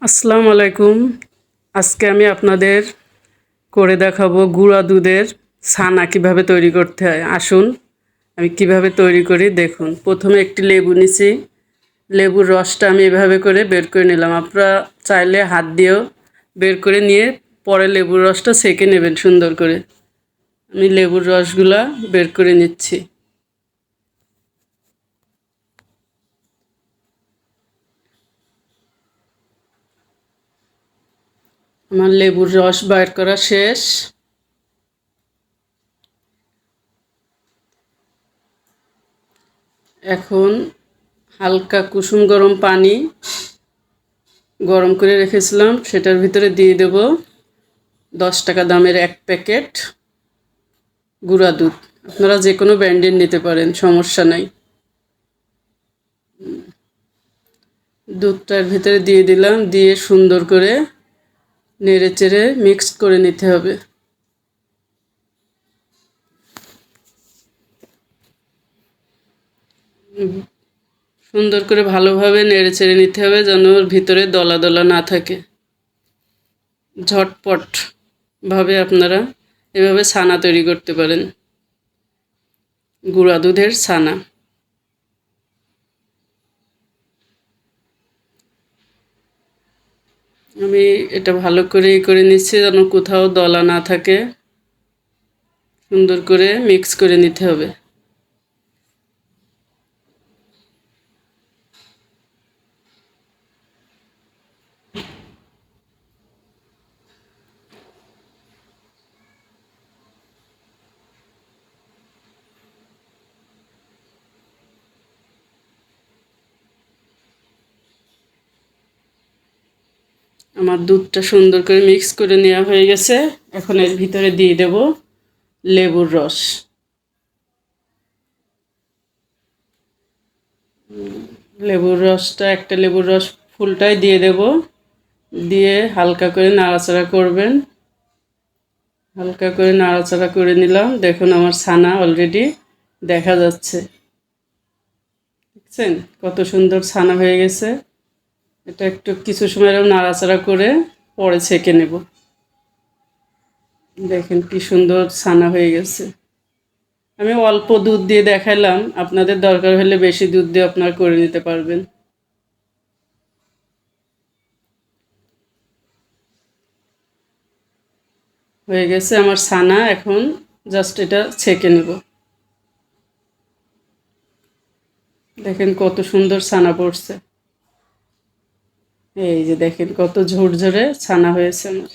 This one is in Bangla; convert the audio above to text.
আসসালামু আলাইকুম। আজকে আমি আপনাদের করে দেখাবো গুঁড়া দুধের ছানা কিভাবে তৈরি করতে হয়। আসুন আমি কিভাবে তৈরি করি দেখুন। প্রথমে একটি লেবু নিছি, লেবুর রসটা আমি এভাবে করে বের করে নিলাম। আপনারা চাইলে হাত দিয়েও বের করে নিয়ে পরে লেবুর রসটা ছেঁকে নেবেন সুন্দর করে। আমি লেবুর রসগুলা বের করে নিচ্ছি। আমার লেবুর রস বের করা শেষ। এখন হালকা কুসুম গরম পানি গরম করে রেখেছিলাম, সেটার ভিতরে দিয়ে দেব 10 টাকা দামের এক প্যাকেট গুঁড়া দুধ। আপনারা যে কোনো ব্র্যান্ডের নিতে পারেন, সমস্যা নাই। দুধটার ভিতরে দিয়ে দিলাম, দিয়ে সুন্দর করে নেড়ে চেড়ে মিক্সড করে নিতে হবে। সুন্দর করে ভালোভাবে নেড়ে চেড়ে নিতে হবে যেন ওর ভিতরে দলা দলা না থাকে। ঝটপট ভাবে আপনারা এভাবে ছানা তৈরি করতে পারেন, গুঁড়া দুধের ছানা। আমি এটা ভালো করে নিচ্ছি যেন কোথাও দলা না থাকে। সুন্দর করে মিক্স করে নিতে হবে। আমার দুধটা সুন্দর করে মিক্স করে নেওয়া হয়ে গেছে। এখন এর ভিতরে দিয়ে দেব লেবুর রস। লেবুর রসটা, একটা লেবুর রস ফুলটাই দিয়ে দেব। দিয়ে হালকা করে নাড়াচাড়া করবেন। হালকা করে নাড়াচাড়া করে নিলাম। দেখুন আমার ছানা অলরেডি দেখা যাচ্ছে। দেখছেন কত সুন্দর ছানা হয়ে গেছে। এটা একটু কিছু সময় এরকম নাড়াচাড়া করে পরে ছেঁকে নেব। দেখেন কি সুন্দর ছানা হয়ে গেছে। আমি অল্প দুধ দিয়ে দেখাইলাম, আপনাদের দরকার হলে বেশি দুধ দিয়ে আপনারা করে নিতে পারবেন। হয়ে গেছে আমার ছানা। এখন জাস্ট এটা ছেঁকে নেব। দেখেন কত সুন্দর ছানা পড়ছে। এই যে দেখেন কত ঝরঝরে ছানা হয়েছে আমার।